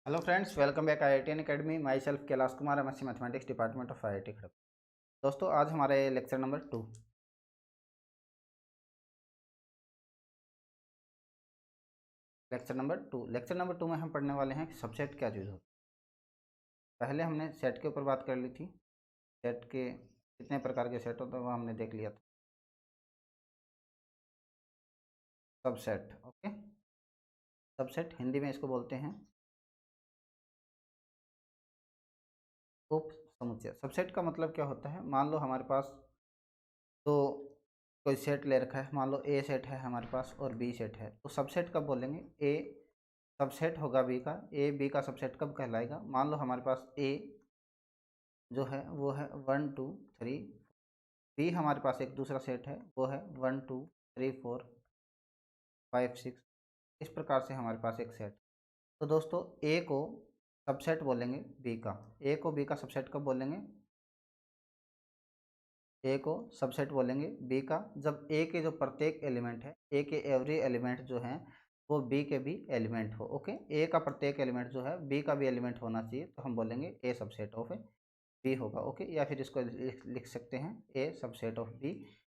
Hello friends, welcome back IITN academy. My self Kailash Kumar, MSc mathematics, department of IIT Kharagpur. दोस्तों, आज हमारे lecture number 2 lecture number 2 में हम पढ़ने वाले हैं कि सबसेट क्या चीज़ होती है। पहले हमने सेट के ऊपर बात कर ली थी। सेट के कितने प्रकार के सेट होते हैं वो हमने देख लिया था। Subset, okay. सबसेट हिंदी में इसको बोलते हैं उप समुच्चय। सबसेट का मतलब क्या होता है? मान लो हमारे पास तो कोई सेट ले रखा है। मान लो ए सेट है हमारे पास और बी सेट है, तो सबसेट कब बोलेंगे? ए सबसेट होगा बी का। ए बी का सबसेट कब कहलाएगा? मान लो हमारे पास ए जो है वो है 1 2 3। बी हमारे पास एक दूसरा सेट है, वो है 1 2 3 4 5 6। इस प्रकार से हमारे पास एक सेट। तो दोस्तों, ए को सबसेट बोलेंगे बी का। ए को बी का सबसेट कब बोलेंगे? ए को सबसेट बोलेंगे बी का जब ए के जो प्रत्येक एलिमेंट है, ए के एवरी एलिमेंट जो हैं वो बी के भी एलिमेंट हो। ओके, ए का प्रत्येक एलिमेंट जो है बी का भी एलिमेंट होना चाहिए, तो हम बोलेंगे ए सबसेट ऑफ बी होगा। ओके, या फिर इसको लिख सकते हैं ए सबसेट ऑफ बी,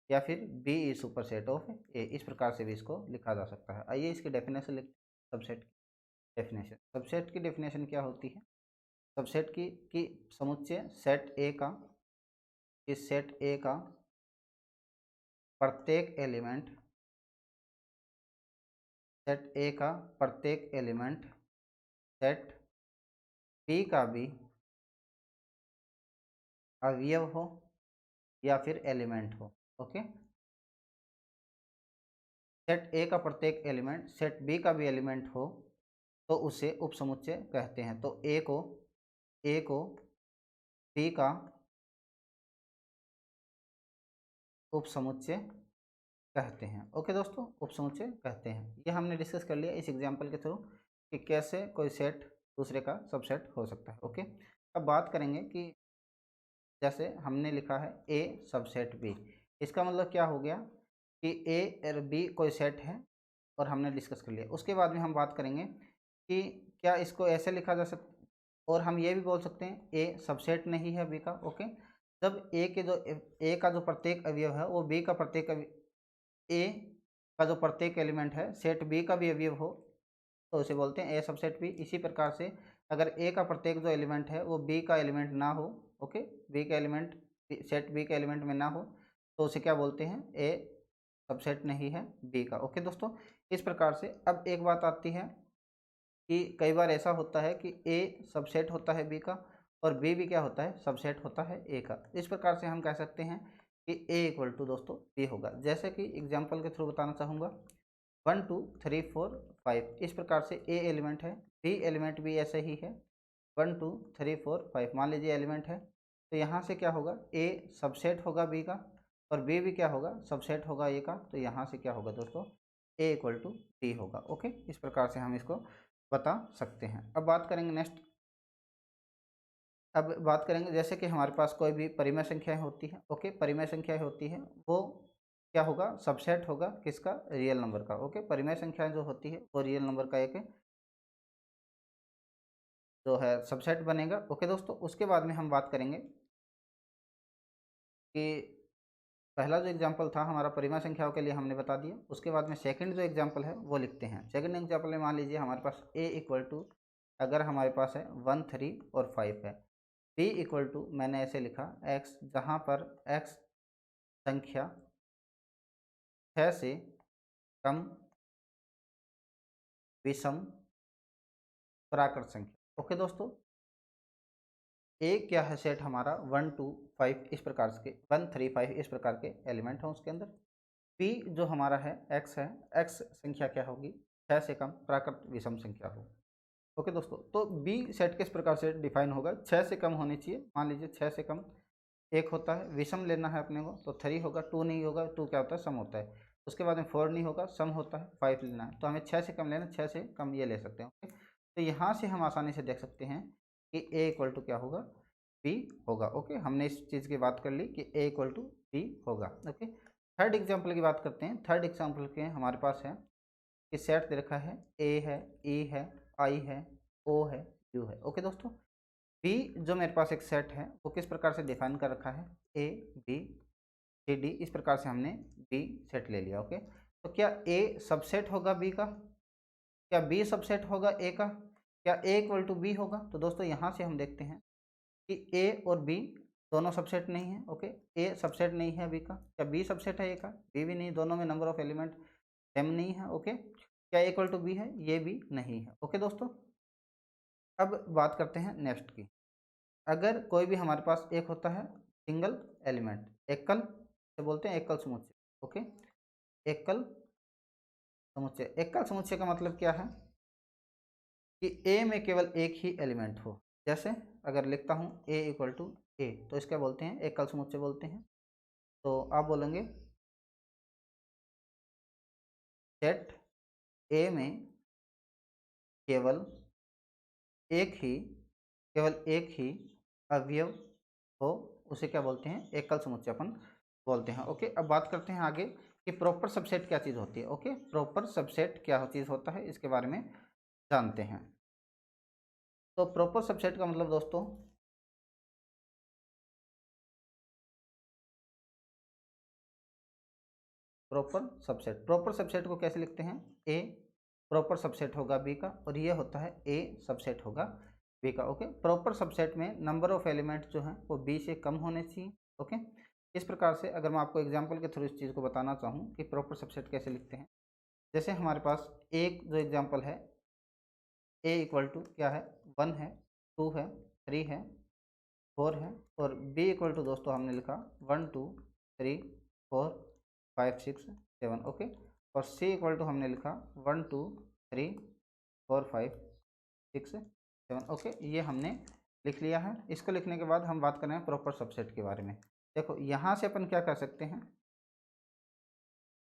या फिर B is superset of A. इस प्रकार से भी इसको लिखा जा सकता है। आइए इसकी डेफिनेशन लिखते हैं। सबसेट की डेफिनेशन, सबसेट की डेफिनेशन क्या होती है? सबसेट की समुच्चय सेट ए का, इस सेट ए का प्रत्येक एलिमेंट, सेट ए का प्रत्येक एलिमेंट सेट बी का भी अवयव हो या फिर एलिमेंट हो। ओके, सेट ए का प्रत्येक एलिमेंट सेट बी का भी एलिमेंट हो तो उसे उपसमुच्चय कहते हैं। तो ए को बी का उपसमुच्चय कहते हैं। ओके दोस्तों, उपसमुच्चय कहते हैं। ये हमने डिस्कस कर लिया इस एग्जांपल के थ्रू कि कैसे कोई सेट दूसरे का सबसेट हो सकता है। ओके, अब बात करेंगे कि जैसे हमने लिखा है ए सबसेट बी, इसका मतलब क्या हो गया कि ए और बी कोई सेट है और हमने डिस्कस कर लिया। उसके बाद में हम बात करेंगे कि क्या इसको ऐसे लिखा जा सकता, और हम ये भी बोल सकते हैं ए सबसेट नहीं है बी का। ओके, जब ए का जो प्रत्येक अवयव है वो बी का प्रत्येक ए का जो प्रत्येक एलिमेंट है सेट बी का भी अवयव हो तो उसे बोलते हैं ए सबसेट बी। इसी प्रकार से अगर ए का प्रत्येक जो एलिमेंट है वो बी का एलिमेंट ना हो, ओके, बी का एलिमेंट सेट बी के एलिमेंट में ना हो, तो उसे क्या बोलते हैं? ए सबसेट नहीं है बी का। ओके दोस्तों, इस प्रकार से अब एक बात आती है कि कई बार ऐसा होता है कि ए सबसेट होता है बी का और बी भी क्या होता है? सबसेट होता है ए का। इस प्रकार से हम कह सकते हैं कि ए इक्वल टू दोस्तों बी होगा। जैसे कि एग्जाम्पल के थ्रू बताना चाहूँगा, 1 2 3 4 5 इस प्रकार से ए एलिमेंट है, बी एलिमेंट भी ऐसे ही है। 1 2 3 4 5 मान लीजिए एलिमेंट है, तो यहाँ से क्या होगा? ए सबसेट होगा बी का और बी भी क्या होगा? सबसेट होगा ए का। तो यहाँ से क्या होगा दोस्तों? ए इक्वल टू बी होगा। ओके, इस प्रकार से हम इसको बता सकते हैं। अब बात करेंगे नेक्स्ट। अब बात करेंगे जैसे कि हमारे पास कोई भी परिमेय संख्याएं होती है। ओके, परिमेय संख्याएं होती है वो क्या होगा? सबसेट होगा किसका? रियल नंबर का। ओके, परिमेय संख्याएं जो होती है वो रियल नंबर का एक जो है सबसेट बनेगा। ओके दोस्तों, उसके बाद में हम बात करेंगे कि पहला जो एग्जांपल था हमारा परिमेय संख्याओं के लिए हमने बता दिया। उसके बाद में सेकंड जो एग्जांपल है वो लिखते हैं। सेकंड एग्जांपल में मान लीजिए हमारे पास ए इक्वल टू, अगर हमारे पास है 1 3 और 5 है, बी इक्वल टू मैंने ऐसे लिखा एक्स, जहाँ पर एक्स संख्या 6 से कम विषम प्राकृत संख्या। ओके दोस्तों, ए क्या है? सेट हमारा 1 2 5 इस प्रकार के 1 3 5 इस प्रकार के एलिमेंट हैं उसके अंदर। पी जो हमारा है एक्स है, एक्स संख्या क्या होगी? 6 से कम प्राकृत विषम संख्या हो। ओके दोस्तों, तो बी सेट किस प्रकार से डिफाइन होगा? 6 से कम होनी चाहिए। मान लीजिए 6 से कम एक होता है, विषम लेना है अपने को, तो 3 होगा, 2 नहीं होगा, 2 क्या होता है? सम होता है। उसके बाद में 4 नहीं होगा, सम होता है, 5 लेना है। तो हमें 6 से कम लेना, 6 से कम ये ले सकते हैं। ओके, तो यहाँ से हम आसानी से देख सकते हैं कि ए इक्वल टू क्या होगा? बी होगा। ओके, हमने इस चीज़ की बात कर ली कि ए इक्वल टू बी होगा। ओके, थर्ड एग्जाम्पल की बात करते हैं। थर्ड एग्जाम्पल के हमारे पास है कि सेट दे रखा है, ए है, ई है, आई है, ओ है, यू है। ओके दोस्तों, बी जो मेरे पास एक सेट है वो किस प्रकार से डिफाइन कर रखा है, ए बी सी डी, इस प्रकार से हमने बी सेट ले लिया। ओके, तो क्या ए सबसेट होगा बी का, क्या बी सबसेट होगा ए का, क्या ए इक्वल टू बी होगा? तो दोस्तों यहाँ से हम देखते हैं कि ए और बी दोनों सबसेट नहीं है। ओके, ए सबसेट नहीं है बी का, क्या बी सबसेट है ए का, बी भी नहीं, दोनों में नंबर ऑफ एलिमेंट सेम नहीं है। ओके, क्या ए इक्वल टू बी है, ये भी नहीं है। ओके दोस्तों, अब बात करते हैं नेक्स्ट की। अगर कोई भी हमारे पास एक होता है सिंगल एलिमेंट, एकल से बोलते हैं एकल समुच्चय। ओके, एकल समुच्चय, एकल समुच्चय का मतलब क्या है कि ए में केवल एक ही एलिमेंट हो। जैसे अगर लिखता हूँ ए इक्वल टू ए, तो इसका बोलते हैं एकल समुच्चय बोलते हैं। तो आप बोलेंगे सेट ए में केवल एक ही केवल एक ही अवयव हो, उसे क्या बोलते हैं, एकल समुच्चय अपन बोलते हैं। ओके, अब बात करते हैं आगे कि प्रॉपर सबसेट क्या चीज़ होती है। ओके, प्रॉपर सबसेट क्या चीज़ होता है, इसके बारे में जानते हैं। तो प्रॉपर सबसेट का मतलब दोस्तों, प्रॉपर सबसेट को कैसे लिखते हैं, ए प्रॉपर सबसेट होगा बी का, और ये होता है ए सबसेट होगा बी का। ओके, प्रॉपर सबसेट में नंबर ऑफ एलिमेंट जो है वो बी से कम होने चाहिए। ओके, इस प्रकार से अगर मैं आपको एग्जांपल के थ्रू इस चीज़ को बताना चाहूँ कि प्रॉपर सबसेट कैसे लिखते हैं, जैसे हमारे पास एक जो एग्जांपल है, ए इक्वल टू क्या है, 1 है, 2 है, 3 है, 4 है, और बी इक्वल टू दोस्तों हमने लिखा 1 2 3 4 5 6 7। ओके, और सी इक्वल टू हमने लिखा 1 2 3 4 5 6 7। ओके, ये हमने लिख लिया है। इसको लिखने के बाद हम बात कर रहे हैं प्रॉपर सबसेट के बारे में। देखो यहाँ से अपन क्या कर सकते हैं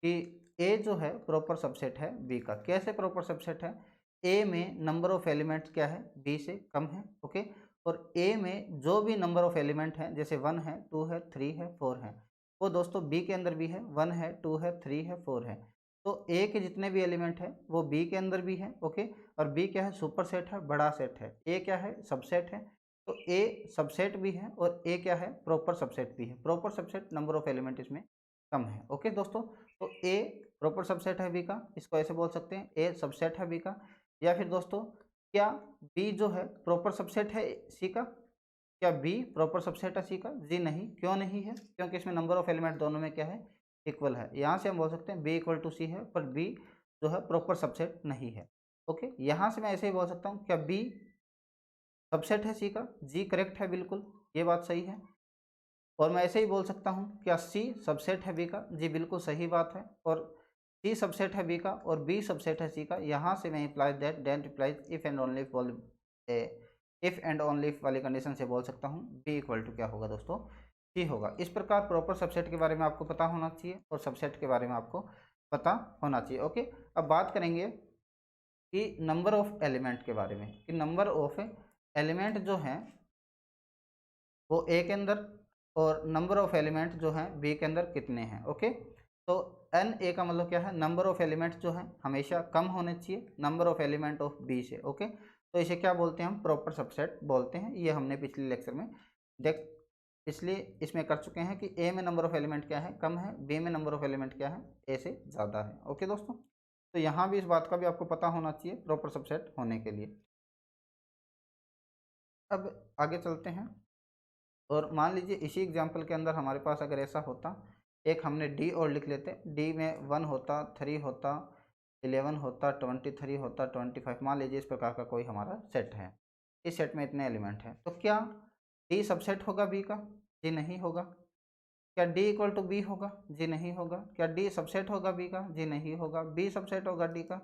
कि ए जो है प्रॉपर सबसेट है बी का। कैसे प्रॉपर सबसेट है, ए में नंबर ऑफ एलिमेंट्स क्या है, बी से कम है। ओके, और ए में जो भी नंबर ऑफ एलिमेंट हैं, जैसे 1 है, 2 है, 3 है, 4 है, वो दोस्तों बी के अंदर भी है। 1 है, 2 है, 3 है, 4 है, तो ए के जितने भी एलिमेंट है वो बी के अंदर भी है। ओके, और बी क्या है, सुपर सेट है, बड़ा सेट है। ए क्या है, सबसेट है, तो ए सबसेट भी है, और ए क्या है, प्रॉपर सबसेट भी है। Proper subset number of element इसमें कम है। ओके दोस्तों, तो ए प्रॉपर सबसेट है बी का, इसको ऐसे बोल सकते हैं ए सबसेट है बी का। या फिर दोस्तों, क्या बी जो है प्रॉपर सबसेट है सी का, क्या बी प्रॉपर सबसेट है सी का? जी नहीं। क्यों नहीं है? क्योंकि इसमें नंबर ऑफ एलिमेंट दोनों में क्या है, इक्वल है। यहाँ से हम बोल सकते हैं बी इक्वल टू सी है, पर बी जो है प्रॉपर सबसेट नहीं है। ओके, यहाँ से मैं ऐसे ही बोल सकता हूँ, क्या बी सबसेट है सी का? जी करेक्ट है, बिल्कुल ये बात सही है। और मैं ऐसे ही बोल सकता हूँ, क्या सी सबसेट है बी का? जी बिल्कुल सही बात है। और सी सबसेट है बी का और बी सबसेट है सी का। यहाँ से मैं implies that didn't implies if and only if and only वाली कंडीशन से बोल सकता हूँ बी इक्वल टू क्या होगा दोस्तों, सी होगा। इस प्रकार प्रॉपर सबसेट के बारे में आपको पता होना चाहिए और सबसेट के बारे में आपको पता होना चाहिए। ओके, अब बात करेंगे कि नंबर ऑफ एलिमेंट के बारे में, कि नंबर ऑफ एलिमेंट जो हैं वो ए के अंदर और नंबर ऑफ एलिमेंट जो हैं बी के अंदर कितने हैं। ओके, तो एन ए का मतलब क्या है, नंबर ऑफ एलिमेंट जो है हमेशा कम होने चाहिए number of element of B से। ओके, तो इसे क्या बोलते हैं हम, प्रॉपर सबसेट बोलते हैं। ये हमने पिछले लेक्चर में देख इसलिए इसमें कर चुके हैं कि ए में नंबर ऑफ एलिमेंट क्या है, कम है, बी में नंबर ऑफ एलिमेंट क्या है, ए से ज़्यादा है। ओके दोस्तों, तो यहाँ भी इस बात का भी आपको पता होना चाहिए प्रॉपर सबसेट होने के लिए। अब आगे चलते हैं, और मान लीजिए इसी एग्जाम्पल के अंदर हमारे पास अगर ऐसा होता, एक हमने डी और लिख लेते, डी में 1 होता, 3 होता, 11 होता, 23 होता, 25। मान लीजिए इस प्रकार का कोई हमारा सेट है, इस सेट में इतने एलिमेंट हैं, तो क्या डी सबसेट होगा बी का? जी नहीं होगा। क्या डी इक्वल टू बी होगा? जी नहीं होगा। क्या डी सबसेट होगा बी का? जी नहीं होगा। बी सबसेट होगा डी का?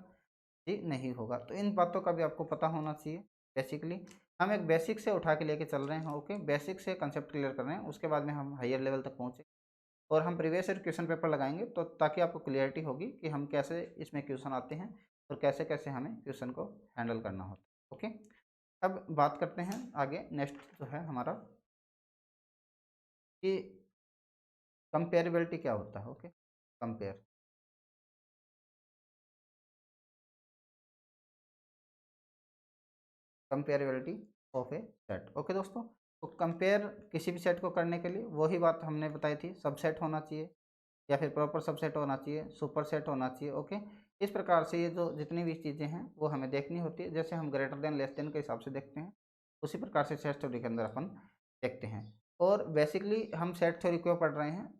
जी नहीं होगा। तो इन बातों का भी आपको पता होना चाहिए। बेसिकली हम एक बेसिक से उठा के लेके चल रहे हैं। ओके, बेसिक से कंसेप्ट क्लियर कर रहे हैं, उसके बाद में हम हायर लेवल तक पहुँचे और हम प्रीवियस ईयर क्वेश्चन पेपर लगाएंगे, तो ताकि आपको क्लियरिटी होगी कि हम कैसे इसमें क्वेश्चन आते हैं और कैसे कैसे हमें क्वेश्चन को हैंडल करना होता है। ओके, अब बात करते हैं आगे, नेक्स्ट जो है हमारा कि कंपेरेबिलिटी क्या होता है। Okay, compare, comparability of A set. Okay दोस्तों, तो कंपेयर किसी भी सेट को करने के लिए वही बात हमने बताई थी, सबसेट होना चाहिए या फिर प्रॉपर सबसेट होना चाहिए, सुपर सेट होना चाहिए। ओके, इस प्रकार से ये जो जितनी भी चीज़ें हैं वो हमें देखनी होती है, जैसे हम ग्रेटर देन लेस देन के हिसाब से देखते हैं, उसी प्रकार से सेट थ्योरी के अंदर अपन देखते हैं। और बेसिकली हम सेट थ्योरी क्यों पढ़ रहे हैं,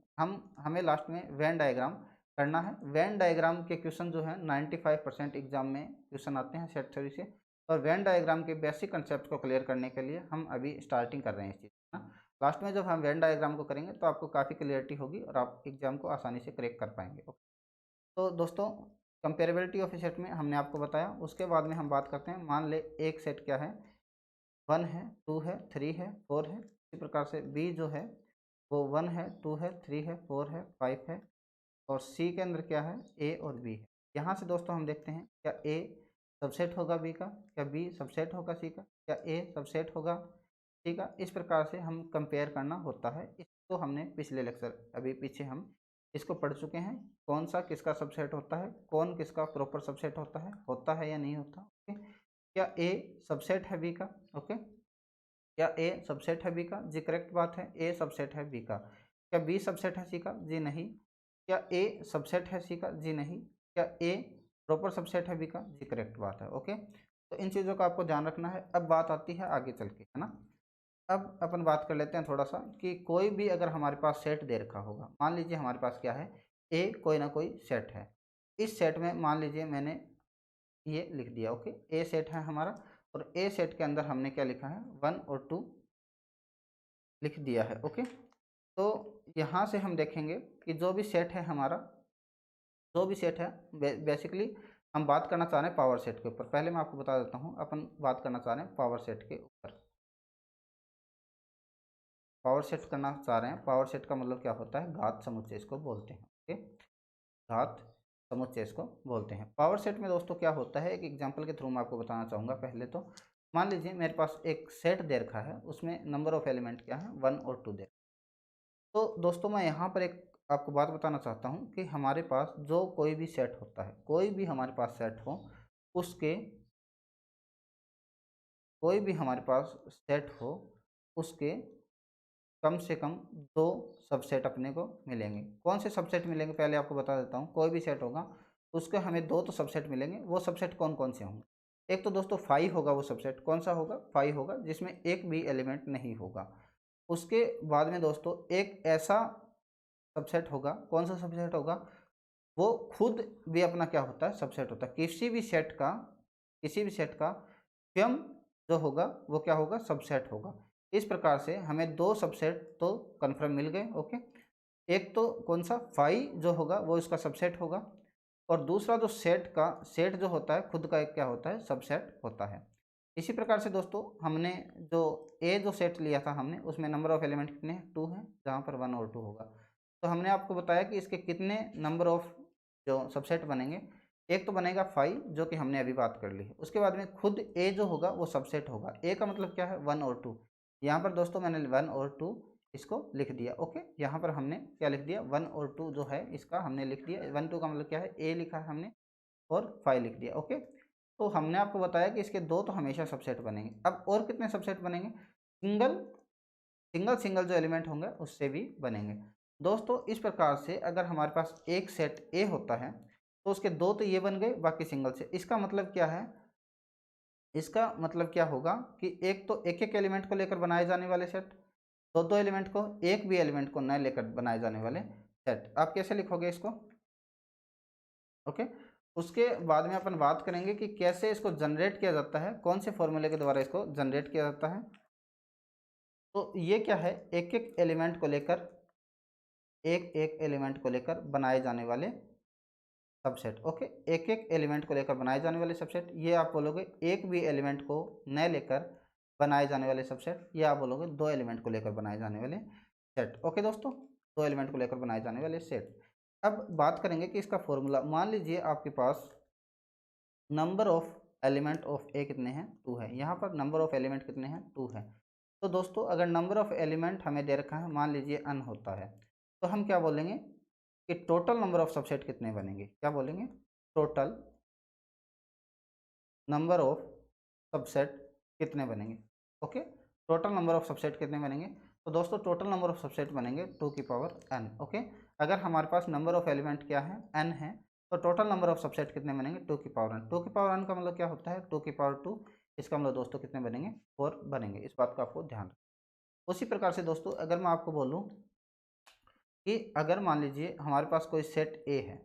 हमें लास्ट में वेन डायग्राम करना है। वेन डायग्राम के क्वेश्चन जो है 95% एग्जाम में क्वेश्चन आते हैं सेट थ्योरी से, और वेन डायग्राम के बेसिक कंसेप्ट को क्लियर करने के लिए हम अभी स्टार्टिंग कर रहे हैं इस चीज़ का। लास्ट में जब हम वेन डायग्राम को करेंगे तो आपको काफ़ी क्लियरिटी होगी और आप एग्जाम को आसानी से क्रैक कर पाएंगे। ओके, तो दोस्तों कंपेरेबिलिटी ऑफ ए सेट में हमने आपको बताया। उसके बाद में हम बात करते हैं, मान ले एक सेट क्या है, 1 है, 2 है, 3 है, 4 है। इसी प्रकार से बी जो है वो 1 है, 2 है, 3 है, 4 है, 5 है, और सी के अंदर क्या है, ए और बी है। यहाँ से दोस्तों हम देखते हैं क्या ए सबसेट होगा बी का, क्या बी सबसेट होगा सी का, क्या ए सबसेट होगा सी का। इस प्रकार से हम कंपेयर करना होता है। इसको हमने पिछले लेक्चर अभी पीछे हम इसको पढ़ चुके हैं, कौन सा किसका सबसेट होता है, कौन किसका प्रॉपर सबसेट होता है या नहीं होता। ओके, क्या ए सबसेट है बी का, ओके, क्या ए सबसेट है बी का, जी करेक्ट बात है, ए सबसेट है बी का। क्या बी सबसेट है सी का, जी नहीं। क्या ए सबसेट है सी का, जी नहीं। क्या ए प्रॉपर सबसेट है बी का, जी करेक्ट बात है। ओके, तो इन चीज़ों का आपको ध्यान रखना है। अब बात आती है आगे चल के, है ना। अब अपन बात कर लेते हैं थोड़ा सा कि कोई भी अगर हमारे पास सेट दे रखा होगा, मान लीजिए हमारे पास क्या है, ए कोई ना कोई सेट है। इस सेट में मान लीजिए मैंने ये लिख दिया, ओके, ए सेट है हमारा, और ए सेट के अंदर हमने क्या लिखा है, 1 और 2 लिख दिया है। ओके, तो यहाँ से हम देखेंगे कि जो भी सेट है हमारा, जो भी सेट है, बेसिकली हम बात करना चाह रहे हैं पावर सेट के ऊपर। पहले मैं आपको बता देता हूँ, अपन बात करना चाह रहे हैं पावर सेट के ऊपर। पावर सेट करना चाह रहे हैं, पावर सेट का मतलब क्या होता है, घात समुच्चय इसको बोलते हैं। ओके, घात समुच्चय इसको बोलते हैं। पावर सेट में दोस्तों क्या होता है, एक एग्जांपल के थ्रू मैं आपको बताना चाहूँगा। पहले तो मान लीजिए मेरे पास एक सेट दे रखा है, उसमें नंबर ऑफ एलिमेंट क्या है, 1 और 2 दे। तो दोस्तों मैं यहाँ पर एक आपको बात बताना चाहता हूँ कि हमारे पास जो कोई भी सेट होता है, कोई भी हमारे पास सेट हो, उसके कोई भी हमारे पास सेट हो, उसके कम से कम 2 सबसेट अपने को मिलेंगे। कौन से सबसेट मिलेंगे पहले आपको बता देता हूँ। कोई भी सेट होगा उसके हमें 2 तो सबसेट मिलेंगे। वो सबसेट कौन कौन से होंगे, एक तो दोस्तों 5 होगा, वो सबसेट कौन सा होगा, 5 होगा, जिसमें एक भी एलिमेंट नहीं होगा। उसके बाद में दोस्तों एक ऐसा सबसेट होगा, कौन सा सबसेट होगा, वो खुद भी अपना क्या होता है, सबसेट होता है। किसी भी सेट का स्वयं जो होगा वो क्या होगा, सबसेट होगा। इस प्रकार से हमें 2 सबसेट तो कन्फर्म मिल गए। ओके, एक तो कौन सा, फाई जो होगा वो इसका सबसेट होगा, और दूसरा जो सेट जो होता है खुद का एक क्या होता है, सबसेट होता है। इसी प्रकार से दोस्तों हमने जो ए जो सेट लिया था हमने, उसमें नंबर ऑफ एलिमेंट कितने हैं, 2 हैं, जहाँ पर 1 और 2 होगा। तो हमने आपको बताया कि इसके कितने नंबर ऑफ जो सबसेट बनेंगे, एक तो बनेगा 5 जो कि हमने अभी बात कर ली है। उसके बाद में खुद ए जो होगा वो सबसेट होगा। ए का मतलब क्या है, 1 और 2। यहाँ पर दोस्तों मैंने 1 और 2 इसको लिख दिया। ओके, यहाँ पर हमने क्या लिख दिया, 1 और 2 जो है इसका हमने लिख दिया। 1 2 का मतलब क्या है, ए लिखा है हमने, और 5 लिख दिया। ओके, तो हमने आपको बताया कि इसके 2 तो हमेशा सबसेट बनेंगे। अब और कितने सबसेट बनेंगे, सिंगल सिंगल जो एलिमेंट होंगे उससे भी बनेंगे। दोस्तों इस प्रकार से अगर हमारे पास एक सेट ए होता है तो उसके 2 तो ये बन गए, बाकी सिंगल से। इसका मतलब क्या है, इसका मतलब क्या होगा कि एक तो एक एक एलिमेंट को लेकर बनाए जाने वाले सेट, दो दो एलिमेंट को, एक भी एलिमेंट को न लेकर बनाए जाने वाले सेट। आप कैसे लिखोगे इसको, ओके। उसके बाद में अपन बात करेंगे कि कैसे इसको जनरेट किया जाता है, कौन से फॉर्मूले के द्वारा इसको जनरेट किया जाता है। तो ये क्या है, एक एक एलिमेंट को लेकर, एक एक एलिमेंट को लेकर बनाए जाने वाले सबसेट। ओके, एक एक एलिमेंट को लेकर बनाए जाने वाले सबसेट, ये आप बोलोगे एक भी एलिमेंट को न लेकर बनाए जाने वाले सबसेट, ये आप बोलोगे 2 एलिमेंट को लेकर बनाए जाने वाले सेट। ओके दोस्तों, 2 एलिमेंट को लेकर बनाए जाने वाले सेट। अब बात करेंगे कि इसका फॉर्मूला, मान लीजिए आपके पास नंबर ऑफ एलिमेंट ऑफ ए कितने हैं, 2 है। यहाँ पर नंबर ऑफ एलिमेंट कितने हैं, 2 है। तो दोस्तों अगर नंबर ऑफ एलिमेंट हमें दे रखा है, मान लीजिए n होता है, तो हम क्या बोलेंगे कि टोटल नंबर ऑफ सबसेट कितने बनेंगे, क्या बोलेंगे, टोटल नंबर ऑफ सबसेट कितने बनेंगे। Okay, total number of subset कितने बनेंगे। तो दोस्तों टोटल नंबर ऑफ सबसेट बनेंगे 2 की पावर n। ओके, अगर हमारे पास नंबर ऑफ एलिमेंट क्या है, n है, तो टोटल नंबर ऑफ सबसेट कितने बनेंगे, 2 की पावर n। 2 की पावर n का मतलब क्या होता है, 2 की पावर 2। इसका मतलब दोस्तों कितने बनेंगे, 4 बनेंगे। इस बात का आपको ध्यान रखना। उसी प्रकार से दोस्तों अगर मैं आपको बोलूँ कि अगर मान लीजिए हमारे पास कोई सेट ए है,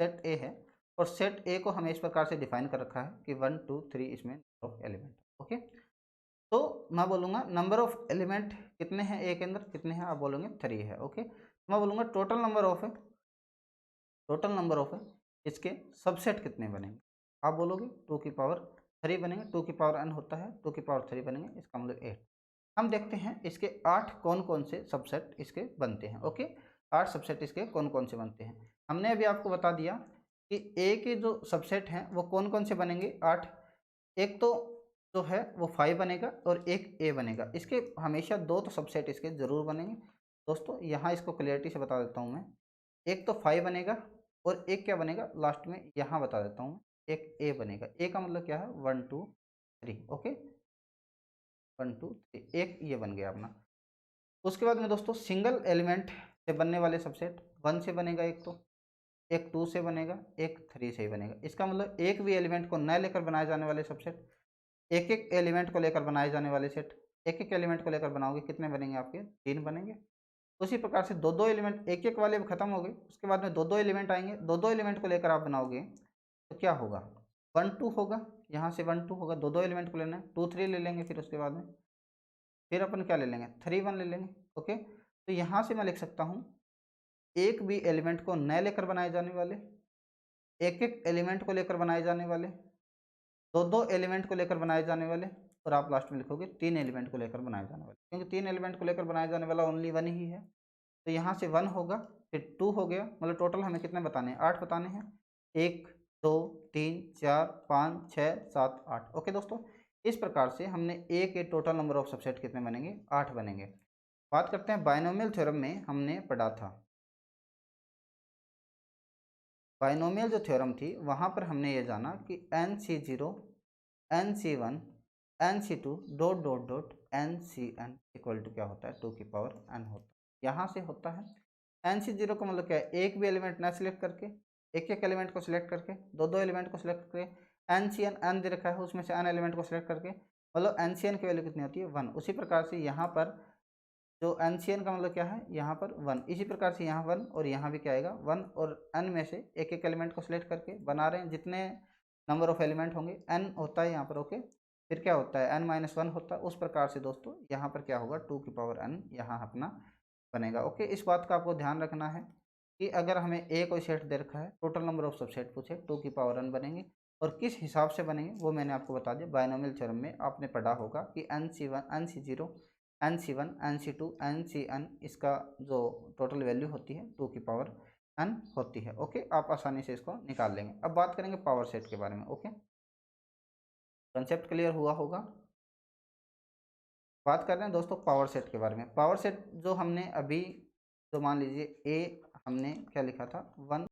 सेट ए है, और सेट ए को हमें इस प्रकार से डिफाइन कर रखा है कि 1 2 3 इसमें नंबर ऑफ एलिमेंट। ओके, तो मैं बोलूँगा नंबर ऑफ एलिमेंट कितने हैं ए के अंदर, कितने हैं, आप बोलोगे 3 है। ओके, तो मैं बोलूँगा टोटल नंबर ऑफ है, टोटल नंबर ऑफ है इसके सबसेट कितने बनेंगे। आप बोलोगे 2 की पावर 3 बनेंगे, 2 की पावर n होता है, 2 की पावर 3 बनेंगे, इसका मतलब 8। हम देखते हैं इसके 8 कौन कौन से सबसेट इसके बनते हैं। ओके, 8 सबसेट इसके कौन कौन से बनते हैं। हमने अभी आपको बता दिया कि ए के जो सबसेट हैं वो कौन कौन से बनेंगे, 8। एक तो जो है वो 5 बनेगा और एक ए बनेगा। इसके हमेशा 2 तो सबसेट इसके ज़रूर बनेंगे। दोस्तों यहाँ इसको क्लियरिटी से बता देता हूँ मैं, एक तो 5 बनेगा और एक क्या बनेगा लास्ट में, यहाँ बता देता हूँ, एक ए बनेगा। ए का मतलब क्या है, 1 2 3। ओके, 1 2 3, एक ये बन गया अपना। उसके बाद में दोस्तों सिंगल एलिमेंट से बनने वाले सबसेट 1 से बनेगा एक, तो एक 2 से बनेगा, एक 3 से ही बनेगा। इसका मतलब एक भी एलिमेंट को न लेकर बनाए जाने वाले सबसेट, एक एक एलिमेंट को लेकर बनाए जाने वाले सेट, एक एक एलिमेंट को लेकर बनाओगे कितने बनेंगे आपके, 3 बनेंगे। उसी प्रकार से दो दो एलिमेंट, एक एक वाले खत्म हो गए, उसके बाद में दो दो एलिमेंट आएंगे, दो दो एलिमेंट को लेकर आप बनाओगे तो क्या होगा, 1 2 होगा, यहाँ से 1 2 होगा, दो दो एलिमेंट को लेना है, 2 3 ले लेंगे, फिर उसके बाद में फिर अपन क्या ले लेंगे, 3 1 ले लेंगे। ओके, तो यहाँ से मैं लिख सकता हूँ एक भी एलिमेंट को न लेकर बनाए जाने वाले, एक एक एलिमेंट को लेकर बनाए जाने वाले, दो दो एलिमेंट को लेकर बनाए जाने वाले, और आप लास्ट में लिखोगे 3 एलिमेंट को लेकर बनाए जाने वाले, क्योंकि 3 एलिमेंट को लेकर बनाया जाने वाला ओनली 1 ही है। तो यहाँ से 1 होगा, फिर 2 हो गया, मतलब टोटल हमें कितने बताने हैं, 8 बताने हैं। 1 2 3 4 5 6 7 8। ओके दोस्तों, इस प्रकार से हमने ए के टोटल नंबर ऑफ सबसेट कितने बनेंगे, 8 बनेंगे। बात करते हैं बायनोमियल थ्योरम में हमने पढ़ा था, बायनोमियल जो थ्योरम थी वहाँ पर हमने ये जाना कि NC0 NC1 NC2 dot dot dot NCN equal to क्या होता है, 2 की पावर n होता है। यहाँ से होता है NC0 का मतलब क्या है, एक भी एलिमेंट ना सिलेक्ट करके, एक एक एलिमेंट को सिलेक्ट करके, दो दो एलिमेंट को सिलेक्ट करके, NCN n दे रखा है उसमें से n एलिमेंट को सिलेक्ट करके, मतलब NCN की वैल्यू कितनी होती है, 1। उसी प्रकार से यहाँ पर जो NCN का मतलब क्या है, यहाँ पर 1। इसी प्रकार से यहाँ 1 और यहाँ भी क्या आएगा 1, और n में से एक एक एलिमेंट को सिलेक्ट करके बना रहे हैं, जितने नंबर ऑफ एलिमेंट होंगे n होता है यहाँ पर। ओके, फिर क्या होता है n-1 होता है। उस प्रकार से दोस्तों यहाँ पर क्या होगा, 2 की पावर n यहाँ अपना बनेगा। ओके, इस बात का आपको ध्यान रखना है कि अगर हमें ए कोई सेट दे रखा है, टोटल नंबर ऑफ सबसेट पूछे, 2 की पावर n बनेंगे, और किस हिसाब से बनेंगे वो मैंने आपको बता दिया। बायनोमियल थ्योरम में आपने पढ़ा होगा कि NC1 NC0 NC1 NC2 NCN इसका जो टोटल वैल्यू होती है 2 की पावर n होती है। ओके, आप आसानी से इसको निकाल लेंगे। अब बात करेंगे पावर सेट के बारे में। ओके, कंसेप्ट क्लियर हुआ होगा। बात कर रहे हैं दोस्तों पावर सेट के बारे में। पावर सेट जो हमने अभी, जो मान लीजिए ए हमने क्या लिखा था, 1